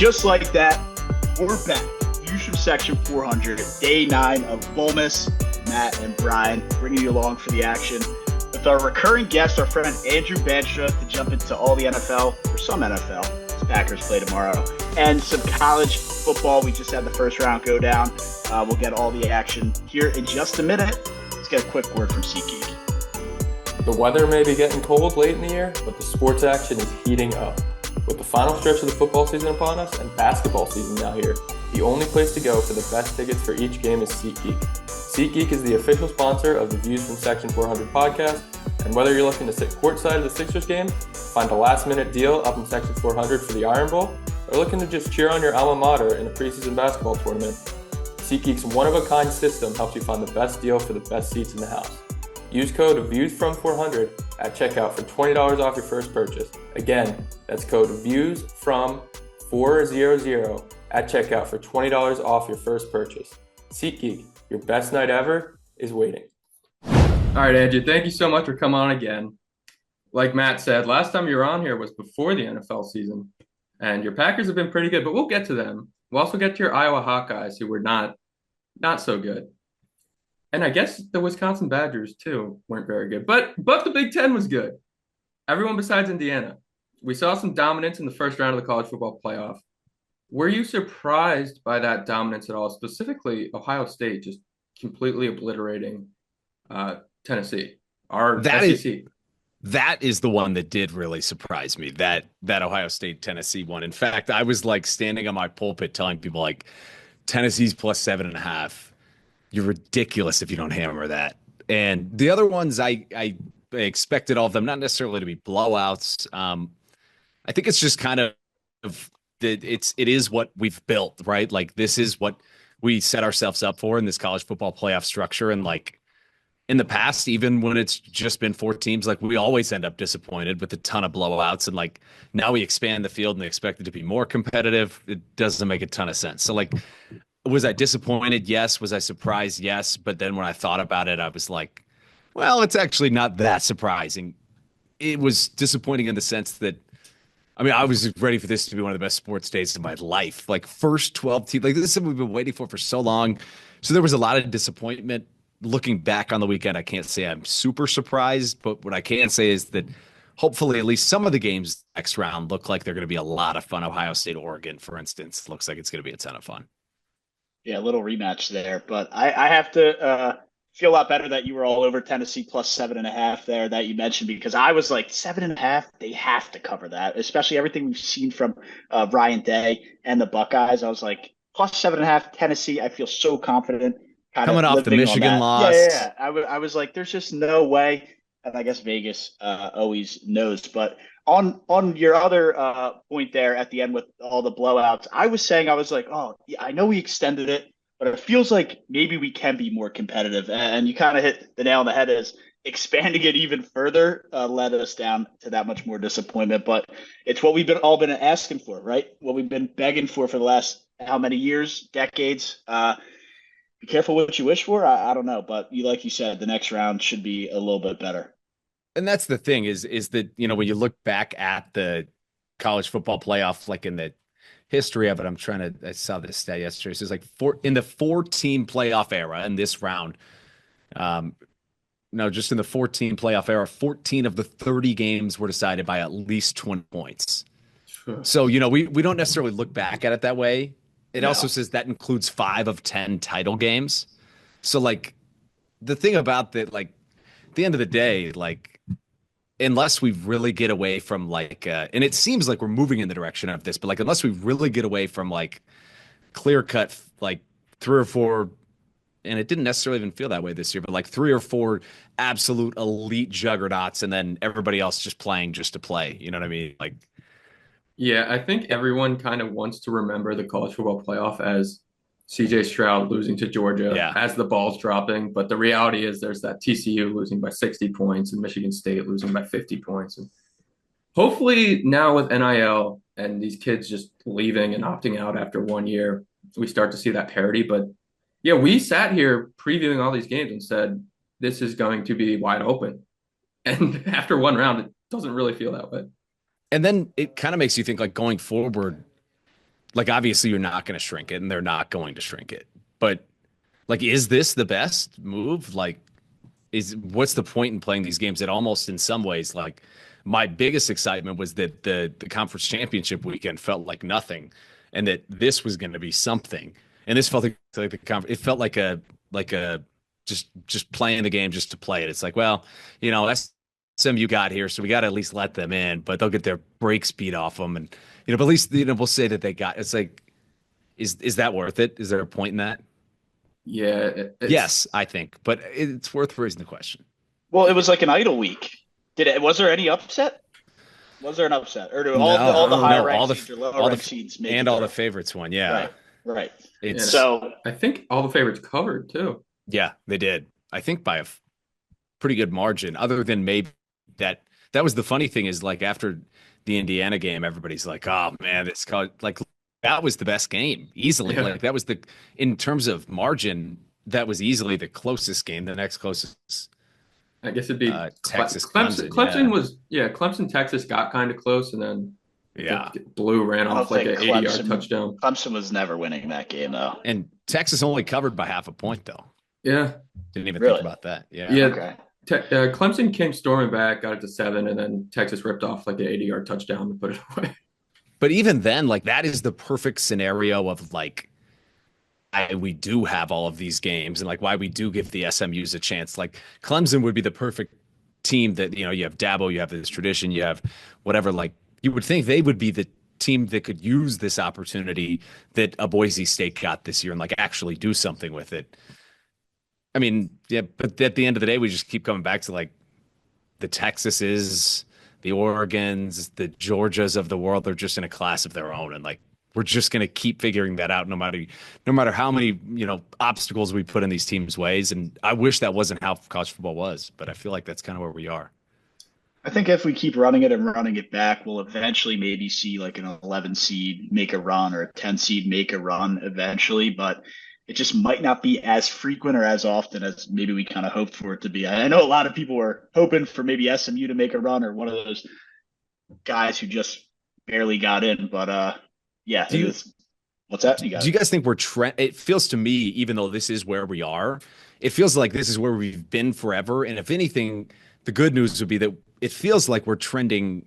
just like that, we're back. Views from Section 400, day 9 of Bowlmas. Matt and Brian bringing you along for the action with our recurring guest, our friend Andrew Bandstra, to jump into all the NFL, or some NFL, as Packers play tomorrow, and some college football. We just had the first round go down. We'll get all the action here in just a minute. Let's get a quick word from SeatGeek. The weather may be getting cold late in the year, but the sports action is heating up. With the final stretch of the football season upon us and basketball season now here, the only place to go for the best tickets for each game is SeatGeek. SeatGeek is the official sponsor of the Views from Section 400 podcast, and whether you're looking to sit courtside of the Sixers game, find a last-minute deal up in Section 400 for the Iron Bowl, or looking to just cheer on your alma mater in a preseason basketball tournament, SeatGeek's one-of-a-kind system helps you find the best deal for the best seats in the house. Use code VIEWSFROM400 at checkout for $20 off your first purchase. Again, that's code VIEWSFROM400 at checkout for $20 off your first purchase. SeatGeek, your best night ever is waiting. All right, Andrew, thank you so much for coming on again. Like Matt said, last time you were on here was before the NFL season, and your Packers have been pretty good, but we'll get to them. We'll also get to your Iowa Hawkeyes, who were not so good. And I guess the Wisconsin Badgers, too, weren't very good. But the Big Ten was good. Everyone besides Indiana. We saw some dominance in the first round of the college football playoff. Were you surprised by that dominance at all? Specifically, Ohio State just completely obliterating Tennessee, our SEC. That is the one that did really surprise me, that Ohio State-Tennessee one. In fact, I was like standing on my pulpit telling people like Tennessee's plus 7.5. You're ridiculous if you don't hammer that. And the other ones, I expected all of them, not necessarily to be blowouts. I think it's just kind of it is what we've built, right? Like this is what we set ourselves up for in this college football playoff structure. And like in the past, even when it's just been 4 teams, like we always end up disappointed with a ton of blowouts. And like now we expand the field and they expect it to be more competitive. It doesn't make a ton of sense. So like, was I disappointed? Yes. Was I surprised? Yes. But then when I thought about it, I was like, well, it's actually not that surprising. It was disappointing in the sense that, I mean, I was ready for this to be one of the best sports days of my life. Like first 12 teams, like this is something we've been waiting for so long. So there was a lot of disappointment. Looking back on the weekend, I can't say I'm super surprised, but what I can say is that hopefully at least some of the games next round look like they're going to be a lot of fun. Ohio State, Oregon, for instance, looks like it's going to be a ton of fun. Yeah, a little rematch there, but I have to feel a lot better that you were all over Tennessee plus 7.5 there that you mentioned, because I was like 7.5. They have to cover that, especially everything we've seen from Ryan Day and the Buckeyes. I was like plus 7.5 Tennessee. I feel so confident. Coming off the Michigan loss. Yeah. I was like, there's just no way. And I guess Vegas always knows, but on your other point there at the end with all the blowouts, I was like, oh, yeah, I know we extended it, but it feels like maybe we can be more competitive. And you kind of hit the nail on the head as expanding it even further led us down to that much more disappointment. But it's what we've all been asking for, right? What we've been begging for the last how many years, decades. Be careful what you wish for. I don't know, but like you said, the next round should be a little bit better. And that's the thing is that, you know, when you look back at the college football playoff, like in the history of it, I saw this stat yesterday. So it's like in the 4-team playoff era in this round, just in the 4-team playoff era, 14 of the 30 games were decided by at least 20 points. Sure. So, you know, we don't necessarily look back at it that way. It also says that includes 5 of 10 title games. So like the thing about that, like at the end of the day, like unless we really get away from like, and it seems like we're moving in the direction of this, but like unless we really get away from like clear cut, like 3 or 4, and it didn't necessarily even feel that way this year, but like 3 or 4 absolute elite juggernauts, and then everybody else just playing just to play. You know what I mean? Like. Yeah, I think everyone kind of wants to remember the college football playoff as CJ Stroud losing to Georgia as the ball's dropping. But the reality is there's that TCU losing by 60 points and Michigan State losing by 50 points. And hopefully now with NIL and these kids just leaving and opting out after 1 year, we start to see that parity. But yeah, we sat here previewing all these games and said, this is going to be wide open. And after one round, it doesn't really feel that way. And then it kind of makes you think like going forward, Like, obviously, you're not going to shrink it, and they're not going to shrink it. But like, is this the best move? Like, is what's the point in playing these games? That almost, in some ways, like my biggest excitement was that the conference championship weekend felt like nothing, and that this was going to be something. And this felt like the conference. It felt like a just playing the game just to play it. It's like, well, that's SMU got here, so we got to at least let them in, but they'll get their break speed off them, and but at least we'll say that they got. It's like, is that worth it? Is there a point in that? Yeah, Yes, I think, but it's worth raising the question. Well, it was like an idle week. Was there any upset? Was there an upset, or do all the higher ranked seeds or lower ranked seeds make and it all there? the favorites won? Yeah, Right. So I think all the favorites covered too. Yeah, they did. I think by a pretty good margin. Other than maybe that was the funny thing is, like, after the Indiana game, everybody's like, "Oh man, it's called like." That was the best game, easily. Yeah. Like, that was in terms of margin, that was easily the closest game. The next closest, I guess it'd be Texas. Clemson, Texas got kind of close, and then Blue ran off like an 80-yard touchdown. Clemson was never winning that game, though. And Texas only covered by half a point, though. Yeah, didn't even think about that. Yeah. Okay. Clemson came storming back, got it to 7, and then Texas ripped off like an 80-yard touchdown to put it away. But even then, like, that is the perfect scenario of like why we do have all of these games and like why we do give the SMUs a chance. Like, Clemson would be the perfect team that, you have Dabo, you have this tradition, you have whatever. Like, you would think they would be the team that could use this opportunity that a Boise State got this year and like actually do something with it. I mean, yeah, but at the end of the day, we just keep coming back to like the Texases, the Oregons, the Georgias of the world. They're just in a class of their own, and like we're just going to keep figuring that out, no matter how many obstacles we put in these teams' ways. And I wish that wasn't how college football was, but I feel like that's kind of where we are. I think if we keep running it and running it back, we'll eventually maybe see like an 11 seed make a run or a 10 seed make a run eventually, but it just might not be as frequent or as often as maybe we kind of hoped for it to be. I know a lot of people were hoping for maybe SMU to make a run or one of those guys who just barely got in, but yeah. What's that? Do you guys think it feels to me, even though this is where we are, it feels like this is where we've been forever. And if anything, the good news would be that it feels like we're trending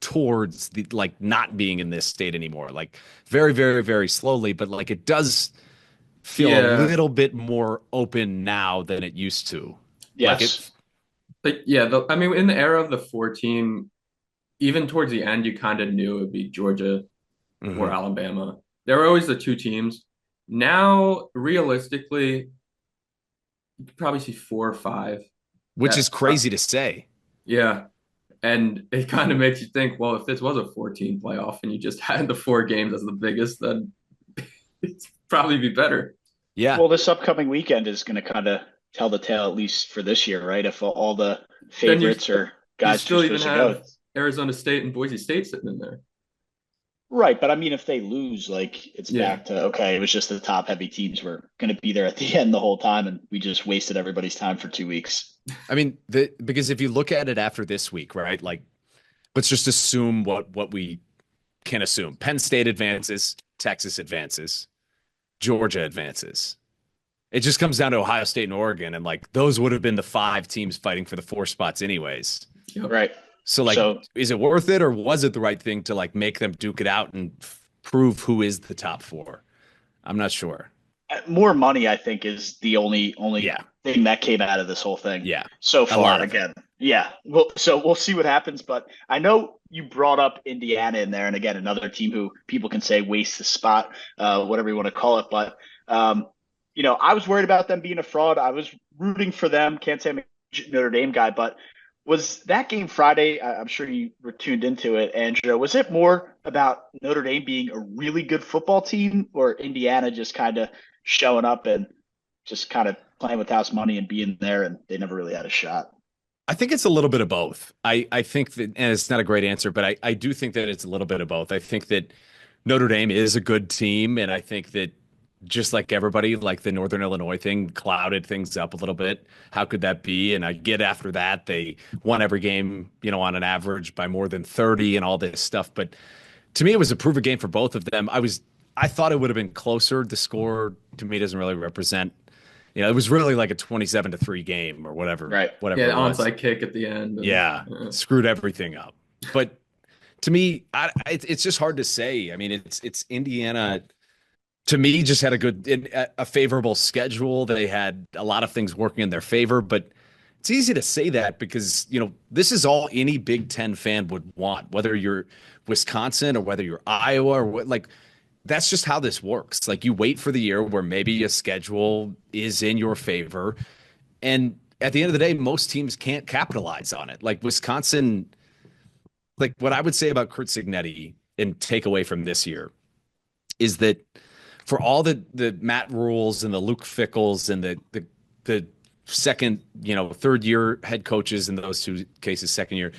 towards the like not being in this state anymore, like very, very, very slowly, but like it does feel a little bit more open now than it used to. Yes. In the era of the 14, even towards the end, you kind of knew it would be Georgia or Alabama. There were always the two teams. Now, realistically, you could probably see 4 or 5. Which is crazy to say. Yeah. And it kind of makes you think, well, if this was a 14 playoff and you just had the 4 games as the biggest, then it'd probably be better. Yeah. Well, this upcoming weekend is going to kind of tell the tale, at least for this year, right? If all the favorites are guys still even have go. Arizona State and Boise State sitting in there. Right, but I mean, if they lose, like it's back to okay. It was just the top heavy teams were going to be there at the end the whole time, and we just wasted everybody's time for 2 weeks. I mean, because if you look at it after this week, right? Like, let's just assume what we can assume. Penn State advances, Texas advances, Georgia advances. It just comes down to Ohio State and Oregon, and like those would have been the 5 teams fighting for the 4 spots, anyways. Right. So is it worth it, or was it the right thing to like make them duke it out and prove who is the top 4? I'm not sure. More money, I think, is the only thing that came out of this whole thing. Yeah. So far, again. Yeah. Well, so we'll see what happens. But I know you brought up Indiana in there, and again, another team who people can say waste the spot, whatever you want to call it. But I was worried about them being a fraud. I was rooting for them. Can't say I'm a Notre Dame guy, but was that game Friday? I'm sure you were tuned into it, Andrew. Was it more about Notre Dame being a really good football team, or Indiana just kind of showing up and just kind of playing with house money and being there, and they never really had a shot? I think it's a little bit of both. I think that, and it's not a great answer, but I do think that it's a little bit of both. I think that Notre Dame is a good team, and I think that just like everybody, like the Northern Illinois thing clouded things up a little bit. How could that be? And I get after that, they won every game, on an average by more than 30 and all this stuff. But to me, it was a prove a game for both of them. I thought it would have been closer. The score to me doesn't really represent. It was really like a 27-3 game or whatever. Right. Whatever. Yeah, it was. onside kick at the end. Yeah, screwed everything up. But to me, it's just hard to say. I mean, it's Indiana. To me, just had a favorable schedule. They had a lot of things working in their favor, but it's easy to say that because, this is all any Big Ten fan would want, whether you're Wisconsin or whether you're Iowa or what, that's just how this works. Like, you wait for the year where maybe a schedule is in your favor. And at the end of the day, most teams can't capitalize on it. Like Wisconsin, like what I would say about Kurt Cignetti and take away from this year is that for all the Matt Rules and the Luke Fickles and the second, third year head coaches in those two cases, second year,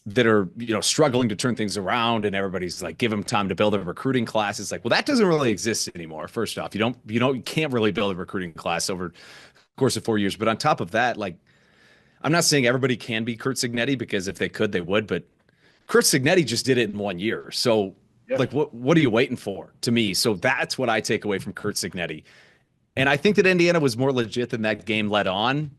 that are, struggling to turn things around, and everybody's like, give them time to build a recruiting class. It's like, well, that doesn't really exist anymore. First off, you can't really build a recruiting class over the course of 4 years. But on top of that, like, I'm not saying everybody can be Kurt Cignetti, because if they could, they would, but Kurt Cignetti just did it in 1 year. So like, what are you waiting for, to me? So that's what I take away from Kurt Cignetti. And I think that Indiana was more legit than that game led on.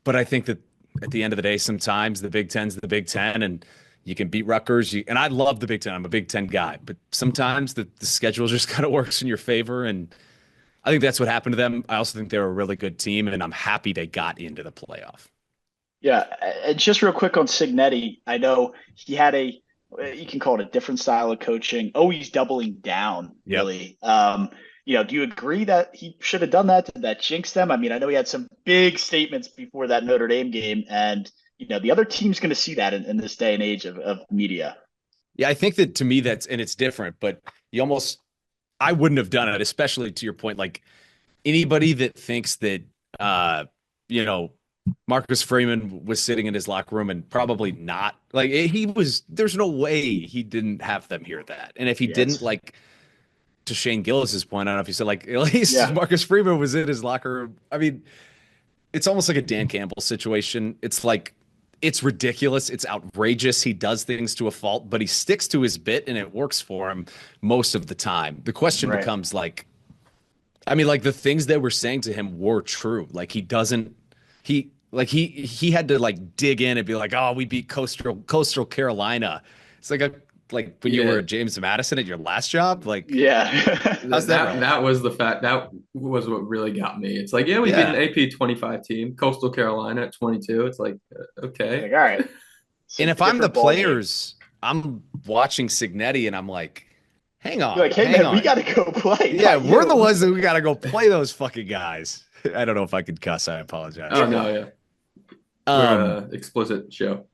But I think that at the end of the day, sometimes the Big Ten's the Big Ten, and you can beat Rutgers. And I love the Big Ten. I'm a Big Ten guy. But sometimes the schedule just kind of works in your favor. And I think that's what happened to them. I also think they're a really good team, and I'm happy they got into the playoff. Yeah. And just real quick on Cignetti, I know he had you can call it a different style of coaching. He's doubling down, really. Do you agree that he should have done that? Did that jinx them? I mean, I know he had some big statements before that Notre Dame game, and the other team's going to see that in this day and age of media. Yeah, I think that to me it's different, but I wouldn't have done it, especially to your point. Like, anybody that thinks that, Marcus Freeman was sitting in his locker room and probably not, like, there's no way he didn't have them hear that. And if he didn't, like, to Shane Gillis's point, I don't know if you said, like, at least Marcus Freeman was in his locker room. I mean, it's almost like a Dan Campbell situation. It's like, it's ridiculous. It's outrageous. He does things to a fault, but he sticks to his bit and it works for him most of the time. The question becomes, like, the things they were saying to him were true. Like, he had to, like, dig in and be like, oh, we beat Coastal Carolina. It's like when you were at James Madison at your last job, like, how's that? That was the fact. That was what really got me. It's like, we beat an AP 25 team, Coastal Carolina at 22. It's like, okay, all right. And if I'm the players, I'm watching Cignetti and I'm like, hang on, you're like, hey man, we got to go play. Yeah, we're the ones that we got to go play those fucking guys. I don't know if I could cuss. I apologize. Oh no, we're explicit show.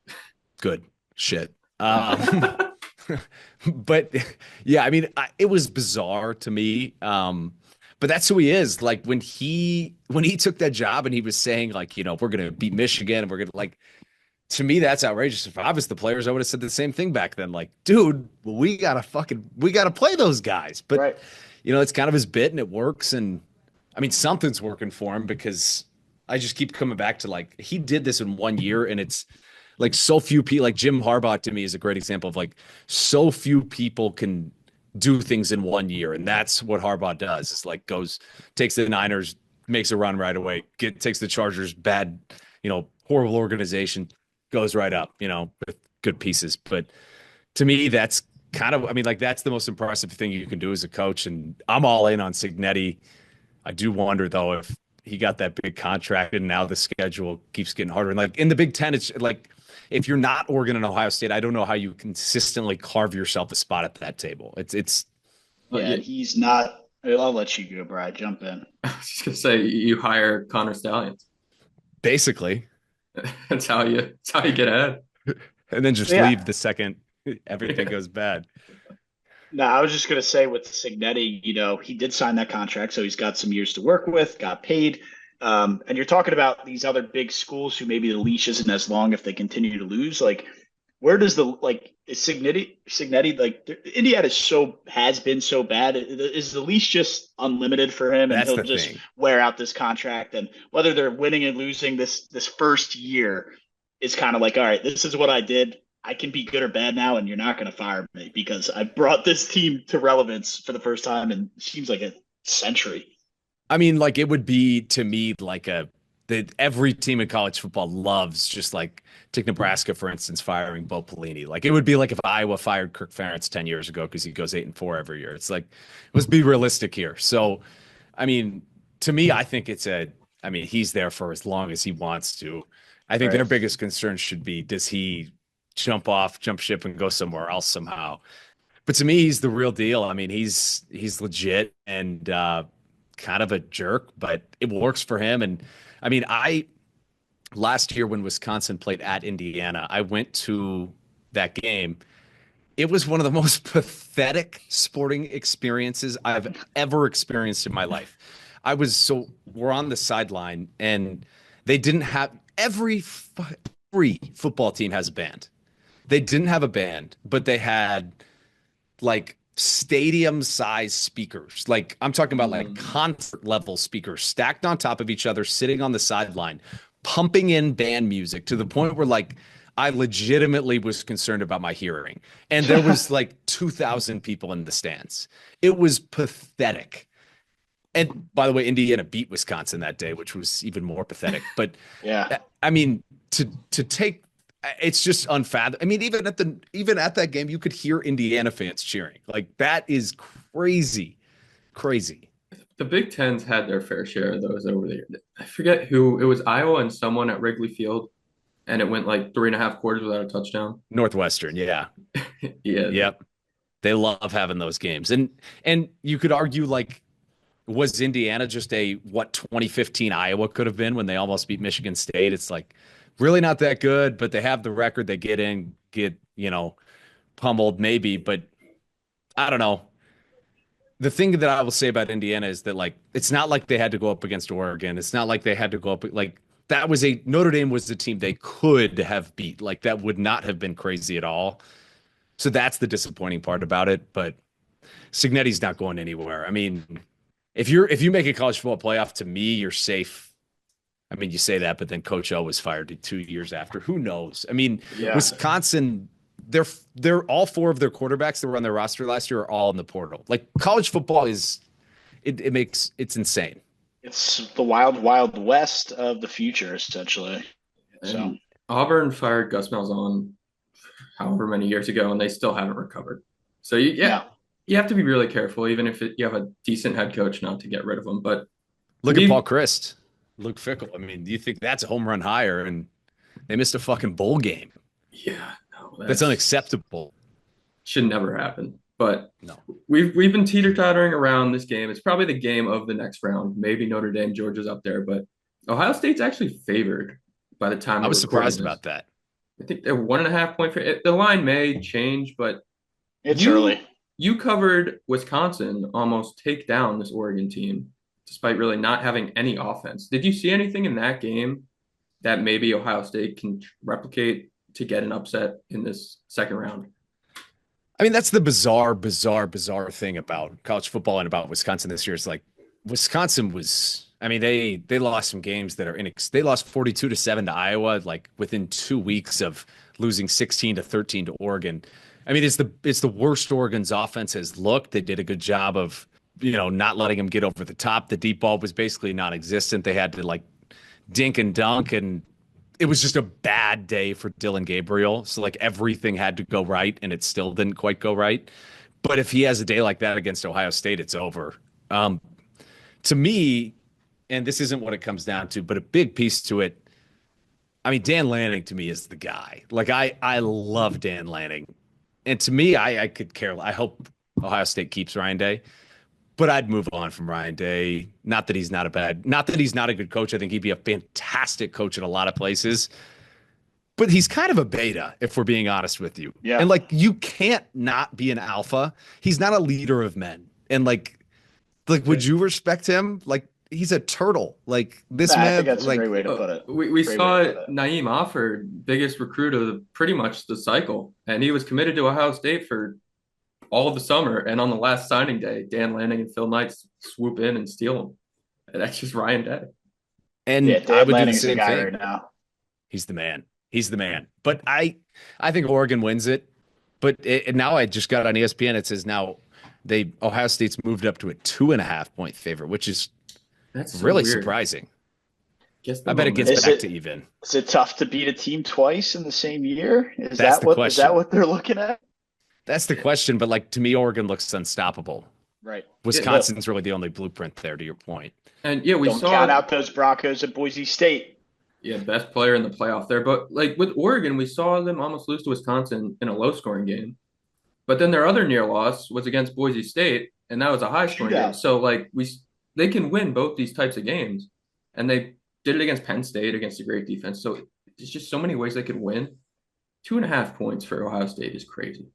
Good shit. But yeah, I mean, it was bizarre to me. But that's who he is. Like, when he took that job and he was saying, like, we're going to beat Michigan and we're going to, like, to me, that's outrageous. If I was the players, I would have said the same thing back then. Like, dude, we got to play those guys. But, it's kind of his bit and it works. And I mean, something's working for him, because I just keep coming back to, like, he did this in 1 year, and it's like, so few people, like Jim Harbaugh to me is a great example of, like, so few people can do things in 1 year. And that's what Harbaugh does. It's like, takes the Niners, makes a run right away, takes the Chargers, bad, horrible organization, goes right up, with good pieces. But to me, that's kind of, that's the most impressive thing you can do as a coach. And I'm all in on Cignetti. I do wonder, though, if he got that big contract and now the schedule keeps getting harder. And, like, in the Big Ten, it's like, if you're not Oregon and Ohio State, I don't know how you consistently carve yourself a spot at that table. He's not. I'll let you go, Brad. Jump in. I was just gonna say, you hire Connor Stallions. Basically, that's how you get ahead, and then just leave the second everything goes bad. No, I was just gonna say, with Cignetti, he did sign that contract, so he's got some years to work with. Got paid. And you're talking about these other big schools who maybe the leash isn't as long if they continue to lose. Like, where does is Cignetti, like, Indiana has been so bad? Is the leash just unlimited for him, and he'll just wear out this contract? And whether they're winning and losing this first year is kind of like, all right, this is what I did. I can be good or bad now, and you're not going to fire me because I brought this team to relevance for the first time in seems like a century. I mean, like it would be to me like that every team in college football loves just like take Nebraska, for instance, firing Bo Pelini. Like it would be like if Iowa fired Kirk Ferentz 10 years ago because he goes 8-4 every year. It's like, let's be realistic here. So, I mean, to me, I think I mean, he's there for as long as he wants to. I think Right. their biggest concern should be, does he jump ship and go somewhere else somehow? But to me, he's the real deal. I mean, he's legit and kind of a jerk, but it works for him. And I mean, I last year when Wisconsin played at Indiana, I went to that game. It was one of the most pathetic sporting experiences I've ever experienced in my life. We're on the sideline and they didn't have every football team has a band. They didn't have a band, but they had like stadium size speakers. Like I'm talking about like concert level speakers stacked on top of each other, sitting on the sideline, pumping in band music to the point where like I legitimately was concerned about my hearing. And there was like 2,000 people in the stands. It was pathetic. And by the way, Indiana beat Wisconsin that day, which was even more pathetic. But Yeah. I mean, to take it's just unfathomable. I mean, even at that game, you could hear Indiana fans cheering. Like that is crazy, crazy. The Big Ten's had their fair share of those over the years. I forget who it was, Iowa and someone at Wrigley Field, and it went like 3.5 quarters without a touchdown. Northwestern, yeah, Yeah. yep. They love having those games, and you could argue like, was Indiana just a what 2015 Iowa could have been when they almost beat Michigan State? It's like really not that good, but they have the record. They get pummeled maybe, but I don't know. The thing that I will say about Indiana is that like it's not like they had to go up against Oregon. It's not like they had to go up like that was a Notre Dame was the team they could have beat. Like that would not have been crazy at all. So that's the disappointing part about it. But Cignetti's not going anywhere. I mean, if you make a college football playoff, to me, you're safe. I mean, you say that, but then Coach O was fired 2 years after. Who knows? I mean, Yeah. Wisconsin, they're all 4 of their quarterbacks that were on their roster last year are all in the portal. Like college football it's insane. It's the wild, wild west of the future, essentially. So And Auburn fired Gus Malzahn however many years ago, and they still haven't recovered. So you have to be really careful, even if you have a decent head coach, not to get rid of them. But look at Paul Chryst, Luke Fickell. I mean, do you think that's a home run hire? And they missed a fucking bowl game. Yeah, no, That's unacceptable. Should never happen. But no, we've been teeter-tottering around this game. It's probably the game of the next round. Maybe Notre Dame, Georgia's up there, but Ohio State's actually favored by the time I was surprised about that. I think they're 1.5 point favorite. The line may change, but it's early. You covered Wisconsin almost take down this Oregon team, despite really not having any offense. Did you see anything in that game that maybe Ohio State can replicate to get an upset in this second round? I mean, that's the bizarre thing about college football and about Wisconsin this year. Is like Wisconsin was. I mean, they lost some games that are they lost 42-7 to Iowa, like within 2 weeks of losing 16-13 to Oregon. I mean, it's the worst Oregon's offense has looked. They did a good job of, not letting them get over the top. The deep ball was basically non-existent. They had to like dink and dunk, and it was just a bad day for Dylan Gabriel. So like everything had to go right, and it still didn't quite go right. But if he has a day like that against Ohio State, it's over. To me, and this isn't what it comes down to, but a big piece to it, I mean, Dan Lanning to me is the guy. Like I love Dan Lanning. And to me, I could care. I hope Ohio State keeps Ryan Day, but I'd move on from Ryan Day. Not that he's not a good coach. I think he'd be a fantastic coach in a lot of places, but he's kind of a beta, if we're being honest with you. Yeah. And like, you can't not be an alpha. He's not a leader of men. And like, would you respect him? Like, he's a turtle. Like this man. I think that's like, a great way to put it. We saw Naeem Offord, biggest recruit of pretty much the cycle, and he was committed to Ohio State for all of the summer. And on the last signing day, Dan Lanning and Phil Knight swoop in and steal him. And that's just Ryan Day. And Dan I would Lanning's do the same the guy thing. right now. He's the man. He's the man. But I think Oregon wins it. But now I just got on ESPN. It says now Ohio State's moved up to a 2.5 point favorite, which is That's so really weird. surprising. Guess the I bet it momentum. gets back to even. Is it tough to beat a team twice in the same year? That's the Is that question. what they're looking at? That's the question. But like to me, Oregon looks unstoppable. Right. Wisconsin's really the only blueprint there, to your point. And yeah, we Don't saw count out those Broncos at Boise State. yeah, best player in the playoff there. But like with Oregon, we saw them almost lose to Wisconsin in a low-scoring game. But then their other near loss was against Boise State, and that was a high-scoring game. Shootout. So like they can win both these types of games, and they did it against Penn State against a great defense. So there's just so many ways they could win. 2.5 points for Ohio State is crazy.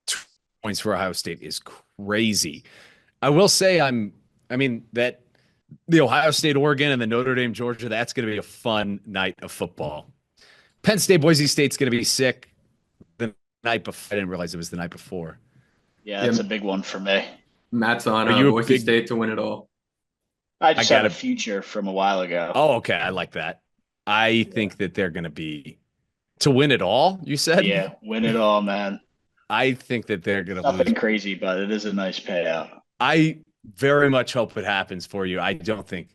2 points for Ohio State is crazy. I will say that the Ohio State, Oregon, and the Notre Dame, Georgia, that's going to be a fun night of football. Penn State, Boise State's going to be sick the night before. I didn't realize it was the night before. Yeah, that's a big one for me. Matt's on Are you a Boise big- State to win it all. I just I had got a future from a while ago. Oh, okay. I like that. I think that they're going to be to win it all, you said? Yeah, win it all, man. I think that they're going to Nothing lose. crazy, but it is a nice payout. I very much hope it happens for you. I don't think.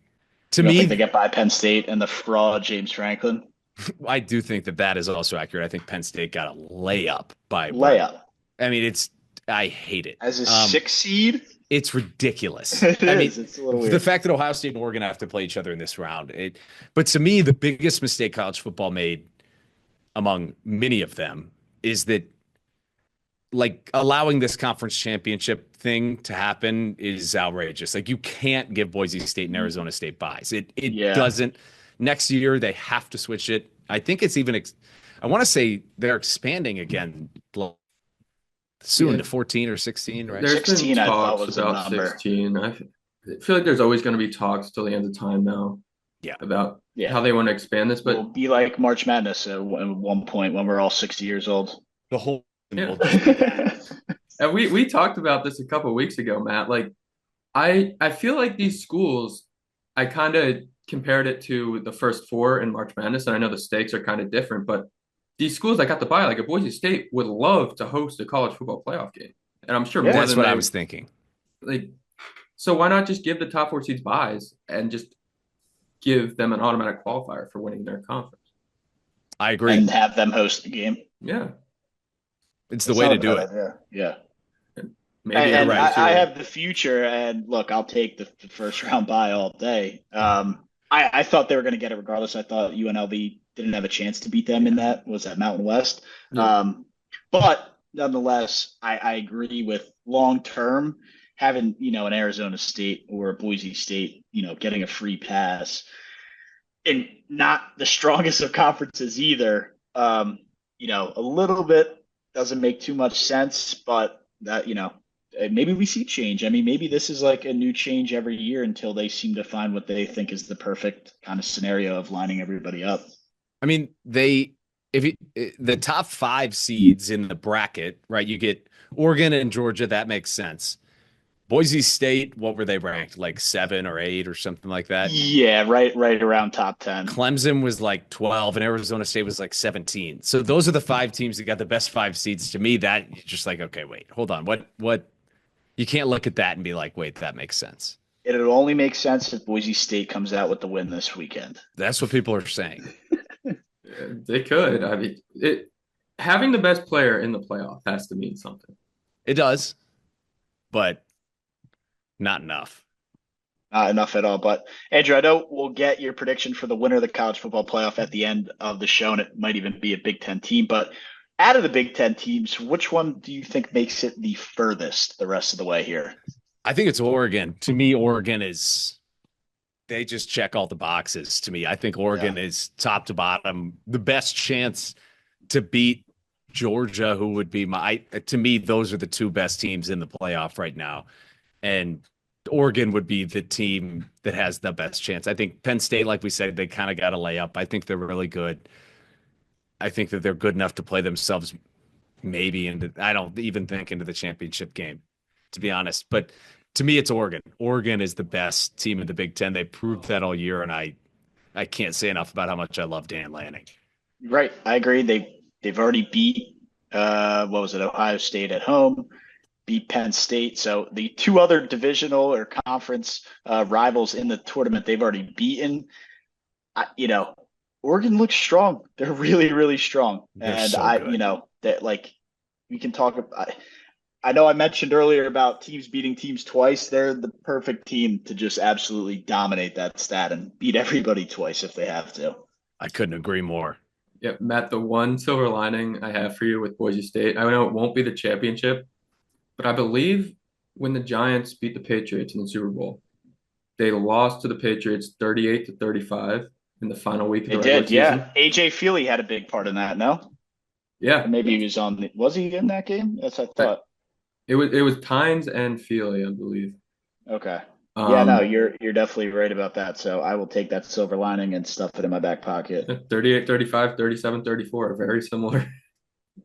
To You don't me, think they get by Penn State and the fraud James Franklin? I do think that is also accurate. I think Penn State got a layup by Layup. I mean, I hate it. As a 6 seed? It's ridiculous. It I is. mean, It's a little weird. the fact that Ohio State and Oregon have to play each other in this round. But to me, the biggest mistake college football made among many of them is that like allowing this conference championship thing to happen is outrageous. Like you can't give Boise State and Arizona State buys. It doesn't. Next year they have to switch it. I think it's even. I want to say they're expanding again soon to 14 or 16, right? There's 16, been I thought, talks was the about number. 16. I feel like there's always going to be talks till the end of time now. Yeah. About Yeah. how they want to expand this, but We'll be like March Madness at one point when we're all 60 years old. The whole Yeah. Yeah. and we talked about this a couple of weeks ago, Matt. Like I feel like these schools, I kind of compared it to the first four in March Madness, and I know the stakes are kind of different, but these schools that got the bye, like a Boise State, would love to host a college football playoff game, and I'm sure more That's than what they, I was thinking. like. So why not just give the top four seeds buys and just give them an automatic qualifier for winning their conference? I agree. And have them host the game. Yeah, It's the It's way not to a do bad it. idea. Yeah. maybe And right. I have the future, and look, I'll take the first round bye all day. I thought they were going to get it regardless. I thought UNLV didn't have a chance to beat them in that. Was that Mountain West? Yeah. But nonetheless, I agree with long term having an Arizona State or a Boise State, getting a free pass, and not the strongest of conferences either. A little bit doesn't make too much sense, but that maybe we see change. I mean, maybe this is like a new change every year until they seem to find what they think is the perfect kind of scenario of lining everybody up. I mean, the top 5 seeds in the bracket, right? You get Oregon and Georgia. That makes sense. Boise State, what were they ranked? Like 7 or 8 or something like that? Yeah, right around top 10. Clemson was like 12 and Arizona State was like 17. So those are the 5 teams that got the best 5 seeds. To me, that you're just like, okay, wait, hold on. What? You can't look at that and be like, wait, that makes sense. It'll only make sense if Boise State comes out with the win this weekend. That's what people are saying. They could. I mean, having the best player in the playoff has to mean something. It does, but not enough. Not enough at all. But Andrew, I know we'll get your prediction for the winner of the college football playoff at the end of the show, and it might even be a Big Ten team. But out of the Big Ten teams, which one do you think makes it the furthest the rest of the way here? I think it's Oregon. To me, Oregon they just check all the boxes to me. I think Oregon is top to bottom, the best chance to beat Georgia, who would be to me, those are the 2 best teams in the playoff right now. And Oregon would be the team that has the best chance. I think Penn State, like we said, they kind of got a layup. I think they're really good. I think that they're good enough to play themselves maybe I don't even think into the championship game, to be honest. But to me, it's Oregon. Oregon is the best team in the Big Ten. They proved that all year, and I can't say enough about how much I love Dan Lanning. Right. I agree. They've already beat what was it, Ohio State at home, beat Penn State. So the two other divisional or conference rivals in the tournament they've already beaten. You know, Oregon looks strong. They're really, really strong. They're And so you good. know, that like we can talk about. I know I mentioned earlier about teams beating teams twice. They're the perfect team to just absolutely dominate that stat and beat everybody twice if they have to. I couldn't agree more. Yep, Matt, the one silver lining I have for you with Boise State, I know it won't be the championship, but I believe when the Giants beat the Patriots in the Super Bowl, they lost to the Patriots 38 to 35 in the final week of They the regular did, yeah. season. AJ Feely had a big part in that, no? Or Yeah, maybe he was was he in that game? That's I that- thought. it was Pines and Feely, I believe. Okay. Yeah, no, Um, you're definitely right about that. So I will take that silver lining and stuff it in my back pocket. 38, 35, 37, 34 are very similar.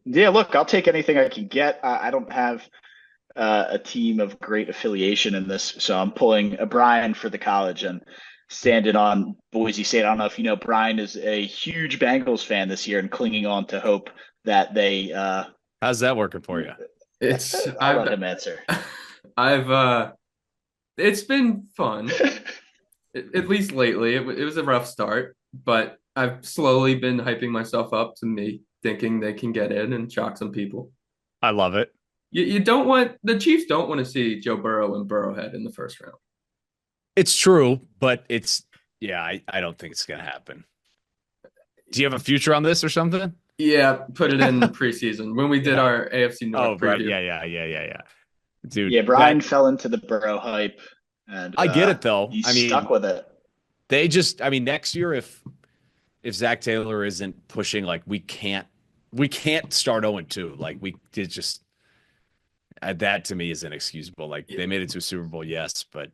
Yeah, look, I'll take anything I can get. I don't have a team of great affiliation in this, so I'm pulling a Brian for the college and standing on Boise State. I don't know if you know, Brian is a huge Bengals fan this year and clinging on to hope that they. How's that working for you? It's I'll let him answer. I've it's been fun, at least lately. It was a rough start, but I've slowly been hyping myself up to me thinking they can get in and shock some people. I love it. You don't want the Chiefs don't want to see Joe Burrow and Burrowhead in the first round. It's true, but yeah, I don't think it's gonna happen. Do you have a future on this or something? Yeah, put it in preseason when we did Yeah. our AFC North Oh, right. preview. Yeah. Dude, Yeah, Brian fell into the Burrow hype, and I get it though. he's I stuck mean, with it. I mean, next year if Zach Taylor isn't pushing, like we can't start 0-2. Like we did just that to me is inexcusable. Like Yeah, they made it to a Super Bowl, yes, but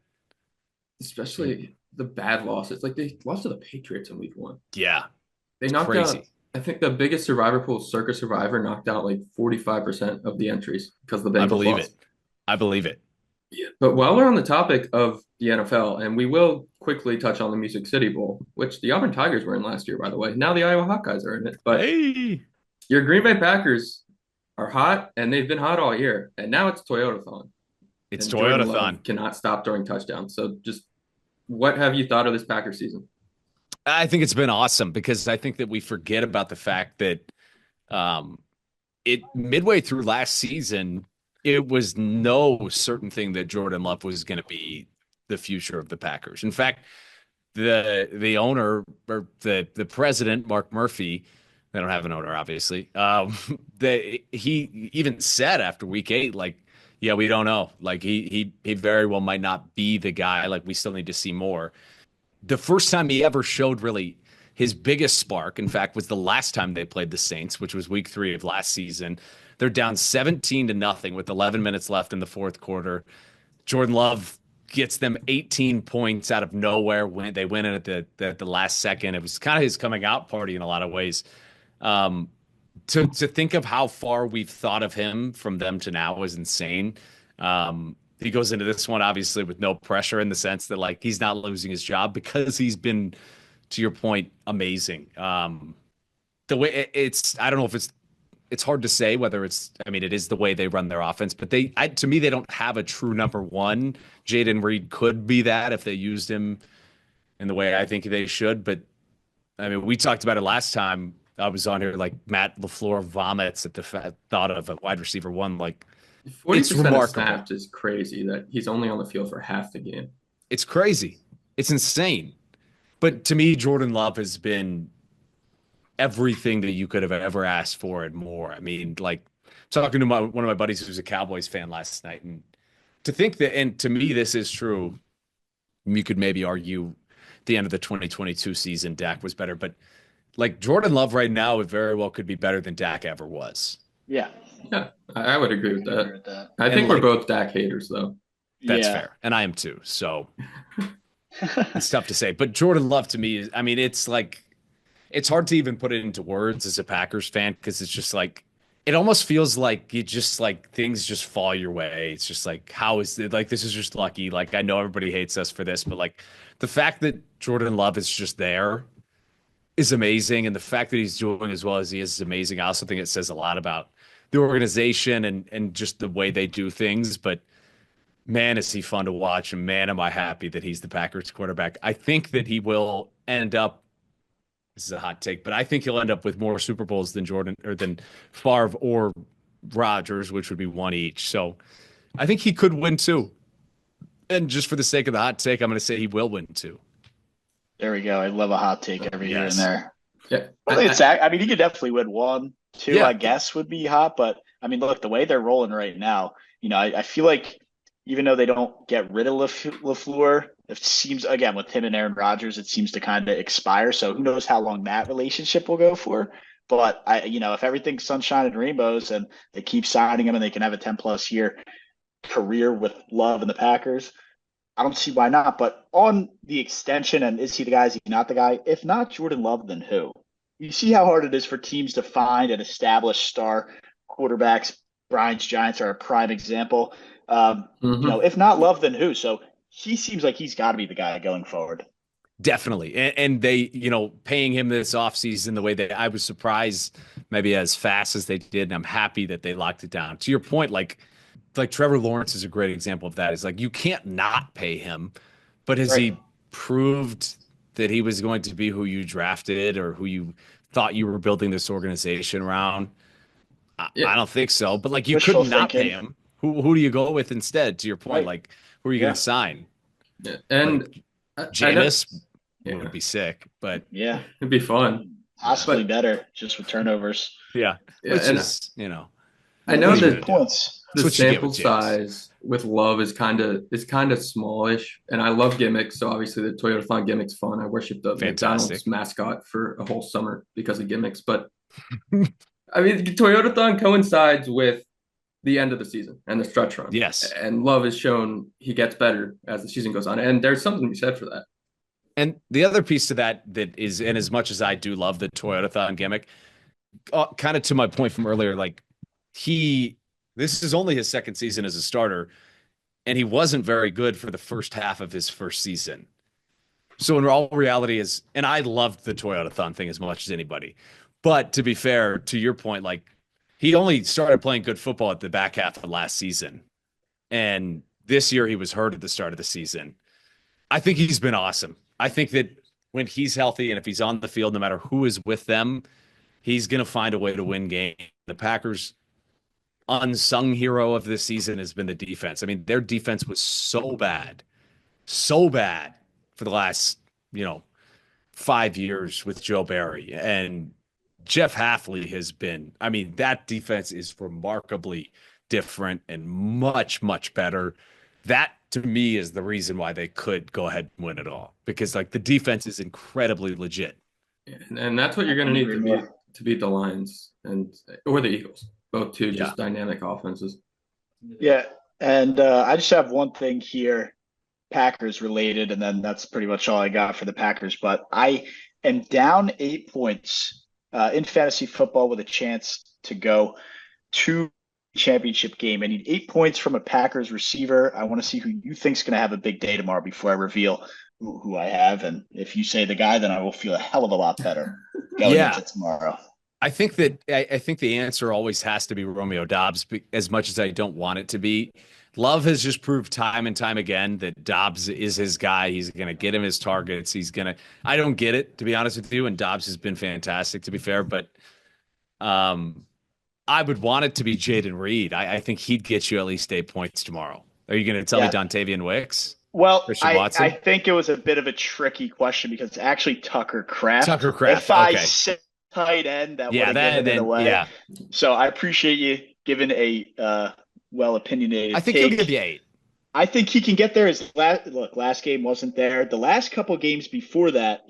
especially the bad losses. Like they lost to the Patriots in week one. yeah, They it's knocked out, crazy. I think the biggest survivor pool, Circa Survivor, knocked out like 45% of the entries because the I Bengals believe it. lost. I believe it. Yeah. But while we're on the topic of the NFL, and we will quickly touch on the Music City Bowl, which the Auburn Tigers were in last year, by the way. Now the Iowa Hawkeyes are in it. But Hey, your Green Bay Packers are hot, and they've been hot all year. And now it's Toyotathon. it's And Jordan Toyotathon. Love cannot stop throwing touchdowns. So just what have you thought of this Packer season? I think it's been awesome because I think that we forget about the fact that um it midway through last season, it was no certain thing that Jordan Love was going to be the future of the Packers. In fact, the owner or the president, Mark Murphy, they don't have an owner, obviously. He even said after week 8, like, yeah, we don't know. Like he very well might not be the guy. Like we still need to see more. The first time he ever showed really his biggest spark, in fact, was the last time they played the Saints, which was week 3 of last season. They're down 17 to nothing with 11 minutes left in the fourth quarter. Jordan Love gets them 18 points out of nowhere when they win it at the last second. It was kind of his coming out party in a lot of ways. Um, to think of how far we've thought of him from them to now is insane. He goes into this one obviously with no pressure in the sense that like he's not losing his job because he's been, to your point, amazing. The way I don't know if it's hard to say whether I mean, it is the way they run their offense, but to me, they don't have a true number one. Jaden Reed could be that if they used him in the way I think they should. But I mean, we talked about it last time I was on here, like Matt LaFleur vomits at the thought of a wide receiver one. Like, it's 40% of remarkable. snaps is crazy that he's only on the field for half the game. It's crazy. It's insane. But to me, Jordan Love has been everything that you could have ever asked for and more. I mean, like talking to one of my buddies who's a Cowboys fan last night, and to think that, and to me, this is true. You could maybe argue the end of the 2022 season, Dak was better, but like Jordan Love right now, it very well could be better than Dak ever was. Yeah, Yeah, I would agree with I agree that. with that. I And think we're like, both Dak haters, though. that's Yeah. fair. And I am too. So it's tough to say. But Jordan Love to me is, I mean, it's like, it's hard to even put it into words as a Packers fan because it's just like, it almost feels like you just like things just fall your way. It's just like, how is it like, this is just lucky. Like, I know everybody hates us for this, but like the fact that Jordan Love is just there is amazing, and the fact that he's doing as well as he is amazing. I also think it says a lot about the organization and just the way they do things. But man, is he fun to watch, and man, am I happy that he's the Packers quarterback. I think that he will end up. This is a hot take, but I think he'll end up with more Super Bowls than Jordan or than Favre or Rodgers, which would be one each. So I think he could win two. And just for the sake of the hot take, I'm going to say he will win two. There we go. I love a hot take every year and there. Yeah. I mean, he could definitely win one. Two, yeah. I guess, would be hot. But, I mean, look, the way they're rolling right now, I feel like even though they don't get rid of LaFleur, it seems, again, with him and Aaron Rodgers, it seems to kind of expire. So who knows how long that relationship will go for. But, if everything's sunshine and rainbows and they keep signing him and they can have a 10-plus year career with Love and the Packers, I don't see why not. But on the extension, and is he the guy, is he not the guy? If not Jordan Love, then who? You see how hard it is for teams to find and establish star quarterbacks. Brian's Giants are a prime example. If not Love, then who? So he seems like he's got to be the guy going forward. Definitely. And they, paying him this offseason the way that I was surprised maybe as fast as they did. And I'm happy that they locked it down. To your point, like Trevor Lawrence is a great example of that. It's like you can't not pay him, but has he proved that he was going to be who you drafted or who you thought you were building this organization around? I don't think so. But you couldn't not pay him. Who do you go with instead? To your point, who are you going to sign? Yeah. And Jameis would be sick, but it'd be fun. Possibly better, just with turnovers. Yeah. Which is, I know that points. The sample size with Love is kind of smallish, and I love gimmicks. So obviously the Toyota-thon gimmick's fun. I worship the McDonald's mascot for a whole summer because of gimmicks. But I mean, Toyota-thon coincides with the end of the season and the stretch run. Yes, and Love has shown he gets better as the season goes on, and there's something to be said for that. And the other piece to that is, and as much as I do love the Toyota-thon gimmick, kind of to my point from earlier, this is only his second season as a starter, and he wasn't very good for the first half of his first season. So in all reality and I loved the Toyota-thon thing as much as anybody. But to be fair, to your point, he only started playing good football at the back half of last season. And this year he was hurt at the start of the season. I think he's been awesome. I think that when he's healthy and if he's on the field, no matter who is with them, he's going to find a way to win games. The Packers' unsung hero of this season has been the defense. I mean, their defense was so bad for the last, 5 years with Joe Barry. And Jeff Hafley has been, I mean, that defense is remarkably different and much, much better. That, to me, is the reason why they could go ahead and win it all. Because, the defense is incredibly legit. And that's what you're going to need to beat the Lions or the Eagles. Both two just dynamic offenses. Yeah, and I just have one thing here, Packers related, and then that's pretty much all I got for the Packers. But I am down 8 points in fantasy football with a chance to go to the championship game. I need 8 points from a Packers receiver. I want to see who you think is going to have a big day tomorrow before I reveal who I have. And if you say the guy, then I will feel a hell of a lot better going into tomorrow. I think the answer always has to be Romeo Doubs, as much as I don't want it to be. Love has just proved time and time again that Doubs is his guy. He's going to get him his targets. I don't get it, to be honest with you, and Doubs has been fantastic, to be fair, but I would want it to be Jaden Reed. I think he'd get you at least 8 points tomorrow. Are you going to tell me Dontavian Wicks? Well, I think it was a bit of a tricky question because it's actually Tucker Kraft. If I said tight end, that would have given it away. Yeah. So I appreciate you giving a well-opinionated I think he'll give you 8. I think he can get there. Last game wasn't there. The last couple games before that,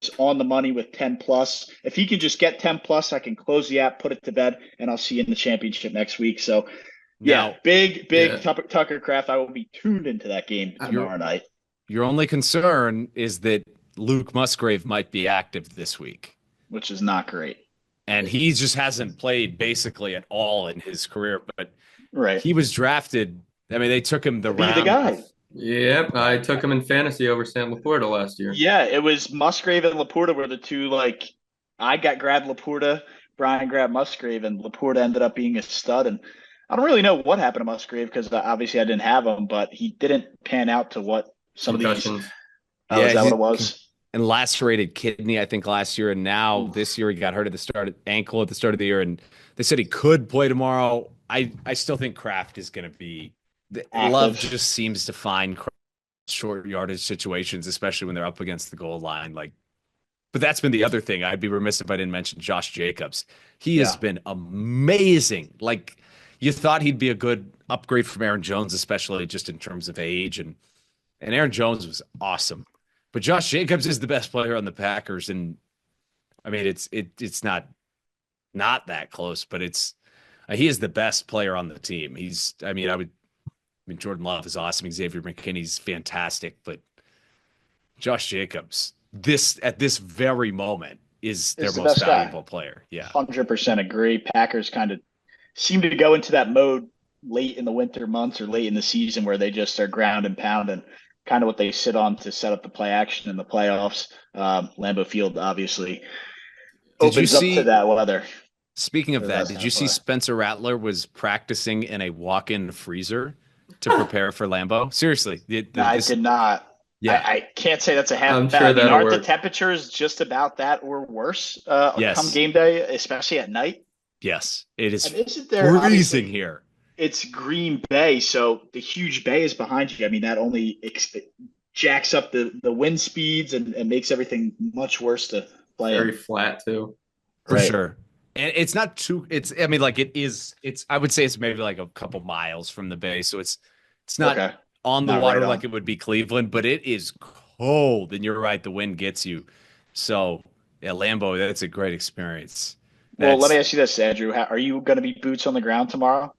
he's on the money with 10+. If he can just get 10+, I can close the app, put it to bed, and I'll see you in the championship next week. So, big Tucker Kraft. I will be tuned into that game tomorrow night. Your only concern is that Luke Musgrave might be active this week, which is not great. And he just hasn't played basically at all in his career. But he was drafted. I mean, they took him the guy. Yep, I took him in fantasy over Sam Laporta last year. Yeah, it was Musgrave and Laporta were the two. Like, I got grabbed Laporta, Brian grabbed Musgrave, and Laporta ended up being a stud. And I don't really know what happened to Musgrave because obviously I didn't have him, but he didn't pan out to what some of these. Concussions. Oh, is Yeah, that what it was? and lacerated kidney, I think, last year, and now Oof. this year he got hurt at the ankle at the start of the year, and they said he could play tomorrow. I still think Kraft is going to be. Love Active. just seems to find short yardage situations, especially when they're up against the goal line. Like, but that's been the other thing. I'd be remiss if I didn't mention Josh Jacobs. He has Yeah. been amazing. Like, you thought he'd be a good upgrade from Aaron Jones, especially just in terms of age, and Aaron Jones was awesome. But Josh Jacobs is the best player on the Packers, and I mean it's not that close, but he is the best player on the team. Jordan Love is awesome. Xavier McKinney's fantastic, but Josh Jacobs, at this very moment, is their Is the most best guy. valuable player. Yeah. 100% agree. Packers kind of seem to go into that mode late in the winter months or late in the season where they just are ground and pound and kind of what they sit on to set up the play action in the playoffs. Lambeau Field obviously Did you opens up to see? that weather. Speaking of For that, that did kind you of see play. Spencer Rattler was practicing in a walk-in freezer to prepare for Lambeau? Seriously, No, I did not. yeah, I can't say that's a half I'm bad. sure I mean, that'll aren't the work. temperatures just about that or worse come yes, game day, especially at night? yes, it is And isn't there freezing obviously here. it's Green Bay, so the huge bay is behind you. I mean, that only jacks up the wind speeds and makes everything much worse to play Very in. flat too. For Right. sure. And it's not too I mean, like, I would say it's maybe like a couple miles from the bay. So it's not Okay. on the Not right water on. like it would be Cleveland, but it is cold. And you're right, the wind gets you. So yeah, Lambeau, that's a great experience. Well, let me That's ask you this, Andrew. Are you going to be boots on the ground tomorrow?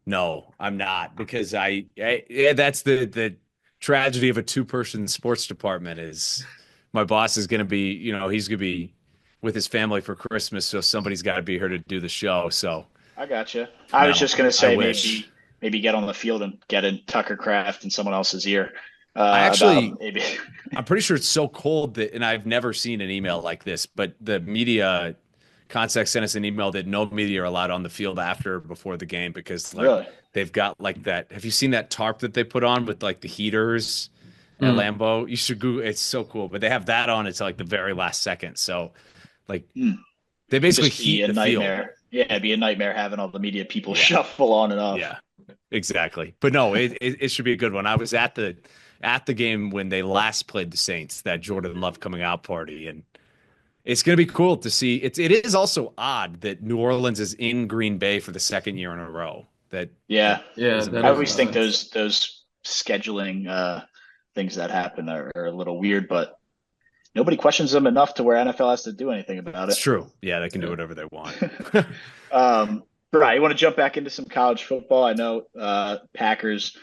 No, I'm not, because yeah, that's the tragedy of a two-person sports department is my boss is going to be, he's going to be with his family for Christmas, so somebody's got to be here to do the show. So I got you. I was no, just going to I say wish. maybe get on the field and get in Tucker Craft in someone else's ear I about actually, maybe. I'm pretty sure it's so cold that, and I've never seen an email like this, but the media contact sent us an email that no media are allowed on the field after or before the game because like Really? they've got like that. Have you seen that tarp that they put on with like the heaters at Hmm. Lambeau? You should go. It's so cool, but they have that on until like the very last second. So like Hmm. they basically Just be heat a the field. nightmare. Yeah, it'd be a nightmare having all the media people Yeah, shuffle on and off. yeah, exactly. But no, it should be a good one. I was at the game when they last played the Saints, that Jordan Love coming out party, and it's going to be cool to see. It is also odd that New Orleans is in Green Bay for the second year in a row. That Yeah. Yeah, is that I is always think odd. amazing. those scheduling things that happen are a little weird, but nobody questions them enough to where NFL has to do anything about It's it. true. Yeah, they can do Yeah. whatever they want. Right, you want to jump back into some college football? I know Packers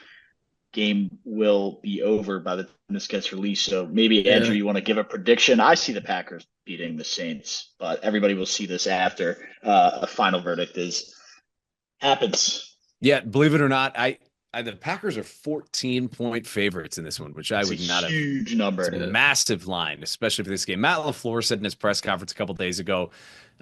game will be over by the time this gets released, so maybe Andrew, Yeah. you want to give a prediction? I see the Packers beating the Saints, but everybody will see this after a final verdict is happens. Yeah, believe it or not, the Packers are 14-point favorites in this one, which I It's a would not have. huge It's a number. Yeah. massive line, especially for this game. Matt LaFleur said in his press conference a couple days ago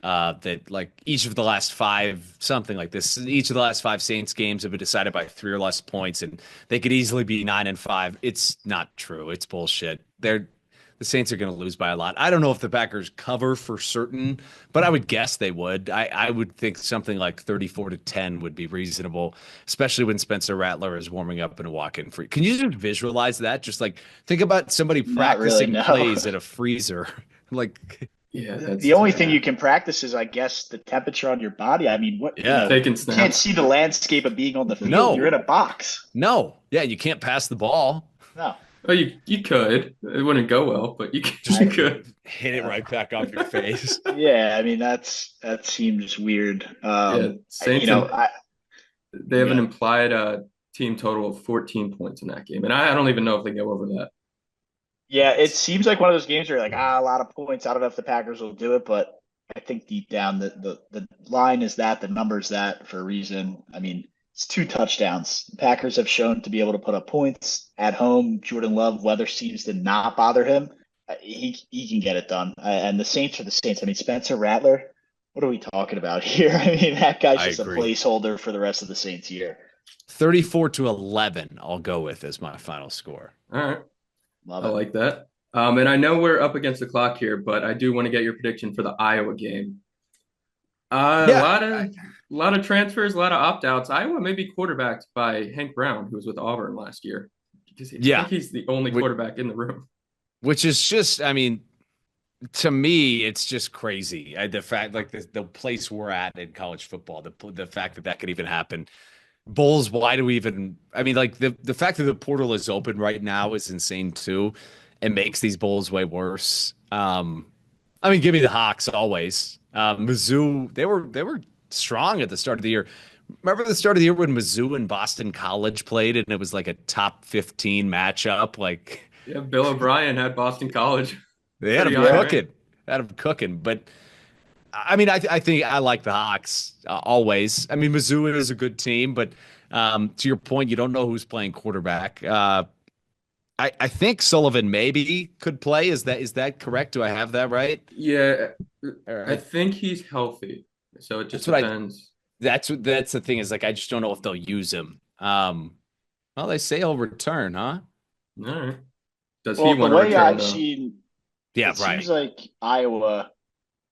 that like each of the last five, something like this, each of the last five Saints games have been decided by 3 or less points, and they could easily be 9-5. It's not true. It's bullshit. The Saints are going to lose by a lot. I don't know if the Packers cover for certain, but I would guess they would. I would think something like 34-10 would be reasonable, especially when Spencer Rattler is warming up in a walk-in free. Can you just visualize that? Just like think about somebody Not really, practicing no. plays at a freezer. Like, Yeah, that's The only thing terrible. you can practice is, I guess, the temperature on your body. I mean, yeah, Taking you can't snaps. see the landscape of being on the field. You're in no, a box. no. Yeah, you can't pass the ball. No. Oh, you could. It wouldn't go well, but you Just I, could. hit it right back off your face. yeah, I mean that seems weird. Yeah, You Saints know, and I they have an yeah. implied team total of 14 points in that game, and I don't even know if they go over that. Yeah, it seems like one of those games where you're like, a lot of points. I don't know if the Packers will do it, but I think deep down the line is that, the number's that for a reason. I mean, It's 2 touchdowns. The Packers have shown to be able to put up points at home. Jordan Love, weather seems to not bother him. He can get it done. And the Saints are the Saints. I mean, Spencer Rattler, what are we talking about here? I mean, that guy's just a placeholder for the rest of the Saints year. 34-11, I'll go with as my final score. All right. Love it. I like that. And I know we're up against the clock here, but I do want to get your prediction for the Iowa game. A lot of transfers, a lot of opt-outs. Iowa may be quarterbacked by Hank Brown, who was with Auburn last year. I think he's the only quarterback in the room. Which is just, I mean, to me, it's just crazy. The fact, like the place we're at in college football, the fact that could even happen. Bulls, why do we even? I mean, like the fact that the portal is open right now is insane too. It makes these Bulls way worse. I mean, give me the Hawks always. Mizzou, they were strong at the start of the year. Remember the start of the year when Mizzou and Boston College played, and it was like a top 15 matchup. Like, yeah, Bill O'Brien had Boston College. They had him cooking. But I mean, I think I like the Hawks always. I mean, Mizzou is a good team, but to your point, you don't know who's playing quarterback. I think Sullivan maybe could play. Is that correct? Do I have that right? Yeah, right. I think he's healthy, so it just depends. That's the thing is, like, I just don't know if they'll use him. Well, they say he'll return, huh? All right. Does he want to return? I've seen, yeah, it right. Seems like Iowa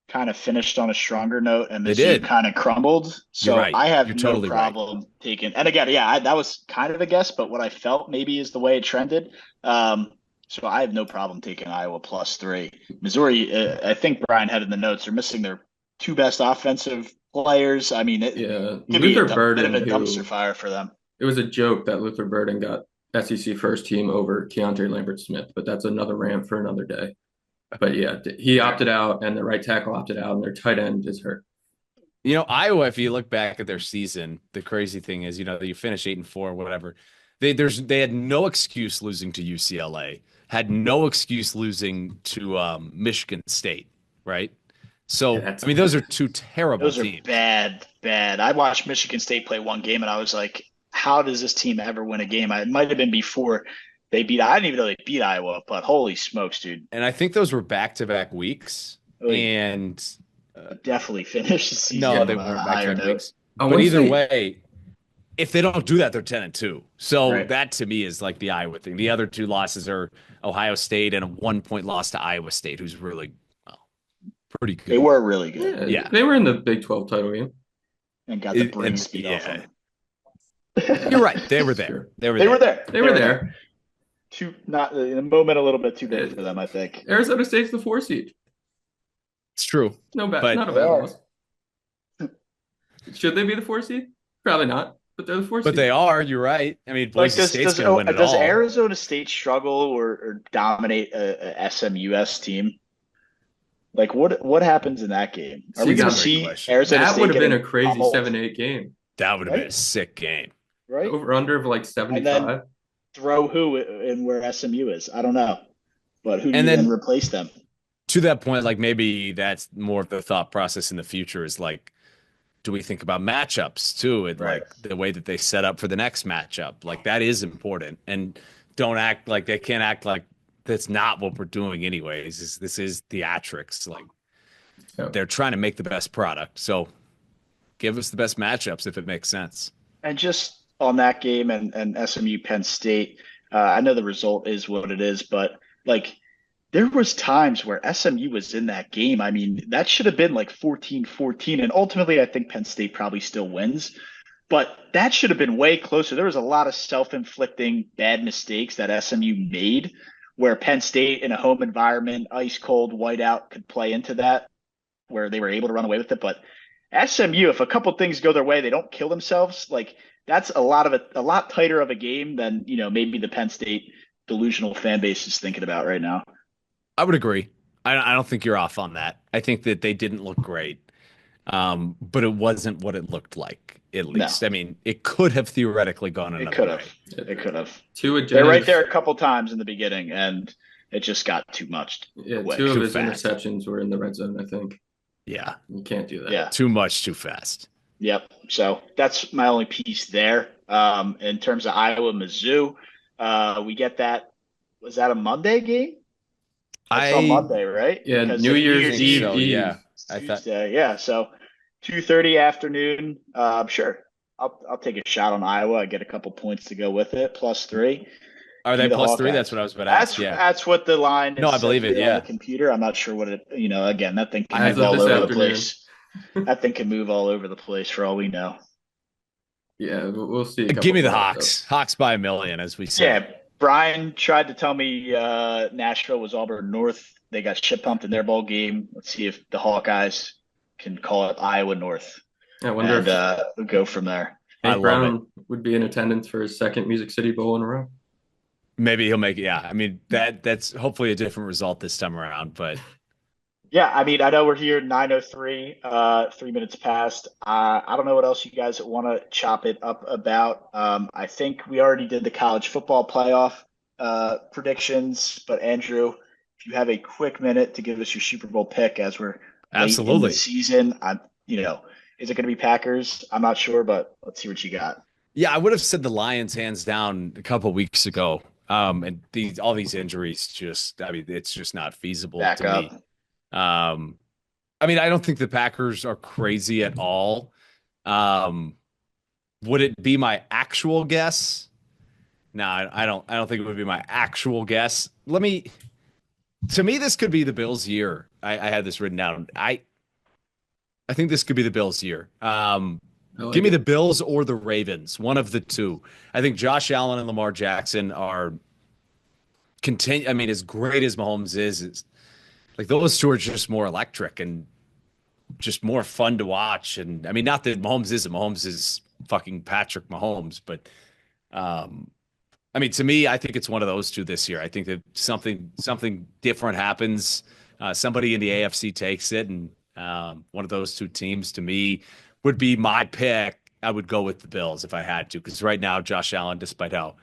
kind of finished on a stronger note, and Mizzou kind of crumbled. So right. I have no problem taking. And again, that was kind of a guess, but what I felt maybe is the way it trended. So I have no problem taking Iowa +3. Missouri, I think Brian had in the notes, they're missing their 2 best offensive players. I mean, it could be a bit of a dumpster fire for them. It was a joke that Luther Burden got SEC first team over Keontae Lambert-Smith, but that's another rant for another day. But yeah, he opted out, and the right tackle opted out, and their tight end is hurt. You know, Iowa, if you look back at their season, the crazy thing is, you finish 8-4 or whatever. They had no excuse losing to UCLA, had no excuse losing to Michigan State, right? So, I mean, those are 2 terrible teams. Those are bad. I watched Michigan State play one game, and I was like, how does this team ever win a game? It might have been before they beat – I didn't even know they beat Iowa, but holy smokes, dude. And I think those were back-to-back weeks. And definitely finished the season. No, they weren't back-to-back weeks. But either way, if they don't do that, they're 10-2. So that to me is like the Iowa thing. The other 2 losses are Ohio State and a 1-point loss to Iowa State, who's really pretty good. They were really good. Yeah. They were in the Big 12 title game. And got the brains beat off them. You're right. They were there. They were there. Not in a moment, a little bit too big for them, I think. Arizona State's the 4 seed. It's true. Not a bad loss. Should they be the 4 seed? Probably not, but they're the 4 seed. But they are. You're right. I mean, Boise State's going to win it all. Does Arizona State struggle or dominate a SMUS team? Like, what happens in that game? Are we going to see Arizona State? That would have been a crazy 7-8 game. That would have been a sick game. Right? Over under of like 75. And then throw who in where SMU is? I don't know. But who do you then replace them? To that point, like, maybe that's more of the thought process in the future is like, do we think about matchups too? And like the way that they set up for the next matchup, like that is important. And don't act like they can't act like that's not what we're doing anyways. This is theatrics. Like they're trying to make the best product. So give us the best matchups if it makes sense. And just on that game and SMU Penn State, I know the result is what it is, but like there was times where SMU was in that game. I mean, that should have been like 14-14, and ultimately I think Penn State probably still wins, but that should have been way closer. There was a lot of self-inflicting bad mistakes that SMU made where Penn State in a home environment, ice cold, whiteout could play into that, where they were able to run away with it. But SMU, if a couple things go their way, they don't kill themselves. Like that's a lot tighter of a game than, maybe the Penn State delusional fan base is thinking about right now. I would agree. I don't think you're off on that. I think that they didn't look great, but it wasn't what it looked like, at least. No. I mean, it could have theoretically gone another way. It could have. They're right there a couple times in the beginning, and it just got too much. Yeah, 2 of his interceptions were in the red zone, I think. Yeah. You can't do that. Yeah. Too much, too fast. Yep. So that's my only piece there. In terms of Iowa, Mizzou, we get that. Was that a Monday game? That's on I Monday, right? Yeah, Because New of New Year's Year's think Eve Eve so. Eve. Yeah, is I thought. Tuesday. Yeah. So 2:30 afternoon. Sure. I'll take a shot on Iowa. I get a couple points to go with it. +3. Are Give me they the +3? That's Hawkeyes. what I was about to ask. That's Yeah. that's what the line No, is I set believe it. here on the Yeah. computer. I'm not sure what it. Again, that thing can As move of all this over the afternoon. place. That thing can move all over the place for all we know. Yeah, we'll see a Give couple me the playoff Hawks. Hawks by a million, as we say. Yeah, Brian tried to tell me Nashville was Auburn North. They got shit pumped in their bowl game. Let's see if the Hawkeyes can call it Iowa North I wonder and if go from there. I Hank love it. Brown would be in attendance for his second Music City Bowl in a row. Maybe he'll make it. Yeah. I mean, that's hopefully a different result this time around. But Yeah, I mean, I know we're here 9:03, 3 minutes past. I don't know what else you guys want to chop it up about. I think we already did the college football playoff predictions, but Andrew, if you have a quick minute to give us your Super Bowl pick as we're late in the absolutely. season, is it going to be Packers? I'm not sure, but let's see what you got. Yeah, I would have said the Lions hands down a couple weeks ago. And all these injuries I mean, it's just not feasible Back to me. up. I mean, I don't think the Packers are crazy at all. Would it be my actual guess? No, I don't think it would be my actual guess. To me, this could be the Bills' year. I had this written down. I think this could be the Bills' year. Give me the Bills or the Ravens, one of the two. I think Josh Allen and Lamar Jackson are I mean, as great as Mahomes is like those two are just more electric and just more fun to watch. And I mean, not that Mahomes is fucking Patrick Mahomes, but I mean, to me, I think it's one of those two this year. I think that something different happens. Somebody in the AFC takes it, and one of those two teams to me would be my pick. I would go with the Bills if I had to, because right now Josh Allen, despite how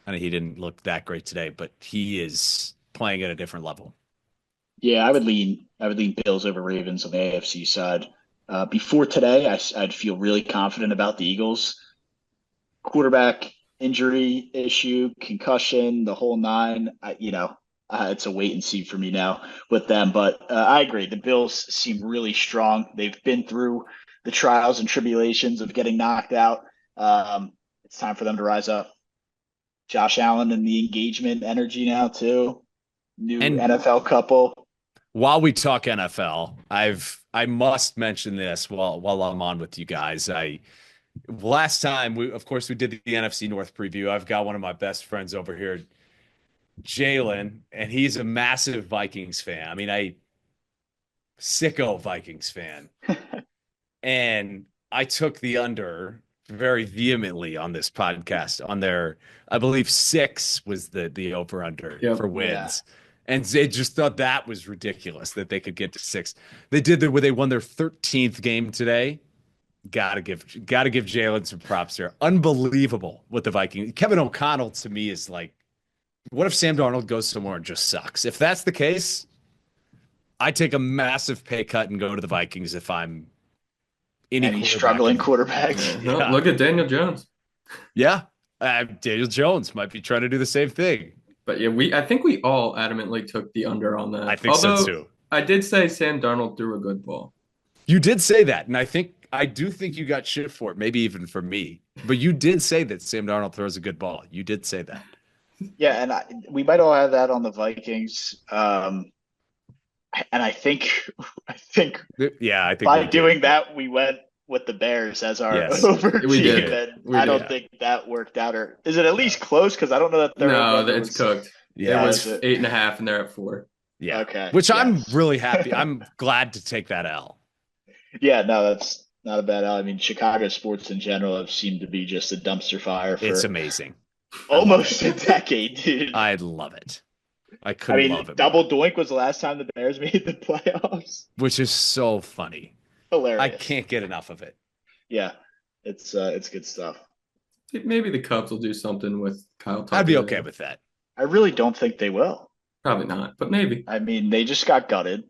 he didn't look that great today, but he is playing at a different level. Yeah, I would lean Bills over Ravens on the AFC side. Before today, I'd feel really confident about the Eagles. Quarterback injury issue, concussion, the whole nine. It's a wait and see for me now with them. But I agree. The Bills seem really strong. They've been through the trials and tribulations of getting knocked out. It's time for them to rise up. Josh Allen and the engagement energy now too. New And NFL couple. while we talk NFL, I must mention this while I'm on with you guys. Last time of course we did the NFC North preview. I've got one of my best friends over here, Jalen, and he's a massive Vikings fan. I mean, sicko Vikings fan. And I took the under very vehemently on this podcast on their, I believe 6 was the over under for wins. Yeah. And they just thought that was ridiculous that they could get to 6. They did that where they won their 13th game today. Gotta give Jalen some props there. Unbelievable what the Vikings. Kevin O'Connell to me is like, what if Sam Darnold goes somewhere and just sucks? If that's the case, I take a massive pay cut and go to the Vikings if I'm any struggling quarterbacks. Yeah. Look at Daniel Jones. Yeah, Daniel Jones might be trying to do the same thing. But yeah, I think we all adamantly took the under on that. I think so too. I did say Sam Darnold threw a good ball. You did say that, and I do think you got shit for it, maybe even for me. But you did say that Sam Darnold throws a good ball. You did say that. Yeah, and we might all have that on the Vikings. And I think by doing that, we went with the Bears as our over team. We did. And I don't think that worked out. Or is it at least close? Because I don't know that they're. No, it's cooked. Yeah, it was 8.5, and they're at 4. Yeah. Okay. Which I'm really happy. I'm glad to take that L. Yeah, no, that's not a bad L. I mean, Chicago sports in general have seemed to be just a dumpster fire for it's amazing. Almost a decade, dude. I love it. I couldn't love it. Double doink was the last time the Bears made the playoffs. Which is so funny. Hilarious. I can't get enough of it. Yeah, it's good stuff. Maybe the Cubs will do something with Kyle Tucker. I'd be okay with that. I really don't think they will. Probably not, but maybe. I mean, they just got gutted.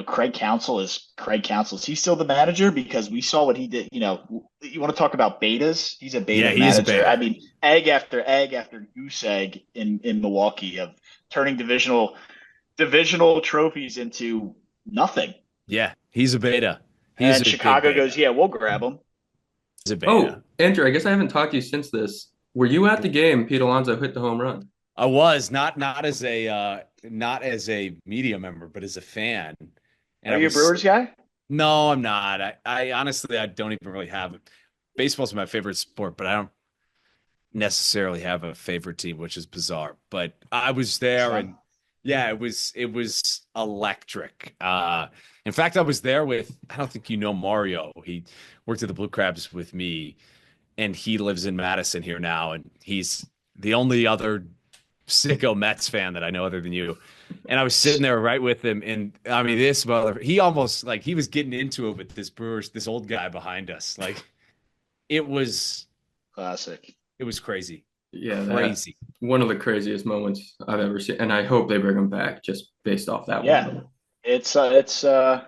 Craig Counsell is Craig Counsell. Is he still the manager? Because we saw what he did. You want to talk about betas? He's a beta Yeah, he manager. is a beta. I mean, egg after goose egg in Milwaukee of turning divisional trophies into nothing. Yeah, he's a beta. And Chicago goes, yeah, we'll grab him. He's a beta. Oh, Andrew, I guess I haven't talked to you since this. Were you at the game Pete Alonso hit the home run? I was not as a media member, but as a fan. And Are you a Brewers guy? No, I'm not. I honestly, I don't even really have it. Baseball's my favorite sport, but I don't necessarily have a favorite team, which is bizarre. But I was there, and yeah, it was electric. In fact, I was there with, I don't think you know Mario. He worked at the Blue Crabs with me, and he lives in Madison here now, and he's the only other sicko Mets fan that I know other than you. And I was sitting there right with him, and I mean, this mother, he almost like he was getting into it with this old guy behind us. Like, it was classic. It was crazy. Yeah, crazy. One of the craziest moments I've ever seen, and I hope they bring him back just based off that Yeah. one. It's who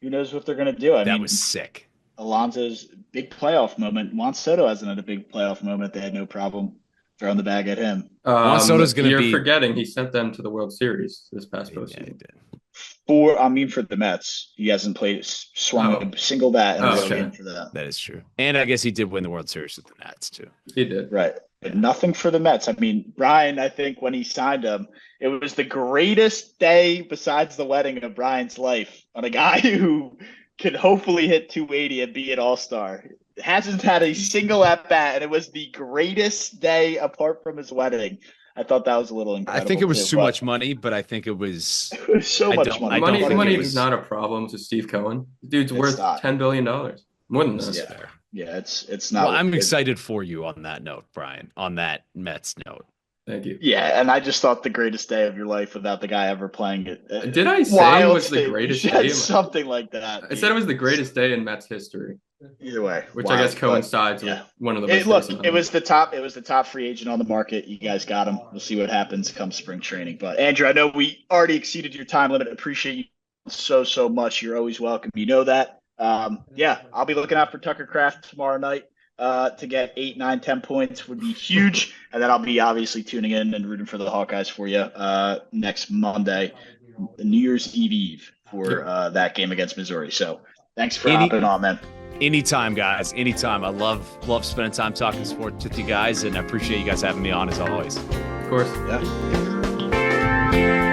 knows what they're gonna do. I mean, was sick. Alonso's big playoff moment. Juan Soto hasn't had a big playoff moment. They had no problem throwing the bag at him. Juan Soto's gonna You're forgetting he sent them to the World Series this past postseason. He did. For the Mets, he hasn't swung a single bat in a game for them. That is true. And I guess he did win the World Series with the Nats too. He did. Right. But nothing for the Mets. I mean, Brian, I think when he signed him, it was the greatest day besides the wedding of Brian's life on a guy who could hopefully hit 280 and be an all-star. Hasn't had a single at-bat, and it was the greatest day apart from his wedding. I thought that was a little incredible. I think it was too much money, but I think it was so much money. Money is not a problem to Steve Cohen. Dude's worth $10 billion. More than this. Yeah, it's not. Well, I'm excited for you on that note, Brian, on that Mets note. Thank you. Yeah, and I just thought the greatest day of your life without the guy ever playing it. Did I say it was the greatest day? Something like that. I said it was the greatest day in Mets history. Either way, which I guess coincides with one of the best. Look, it was the top free agent on the market. You guys got him. We'll see what happens come spring training. But Andrew, I know we already exceeded your time limit. Appreciate you so much. You're always welcome. You know that. Yeah, I'll be looking out for Tucker Kraft tomorrow night. To get 8, 9, 10 points would be huge. And then I'll be obviously tuning in and rooting for the Hawkeyes for you next Monday, New Year's Eve for that game against Missouri. So thanks for hopping on, man. Anytime, guys. Anytime. I love spending time talking sports with you guys, and I appreciate you guys having me on as always. Of course. Yeah.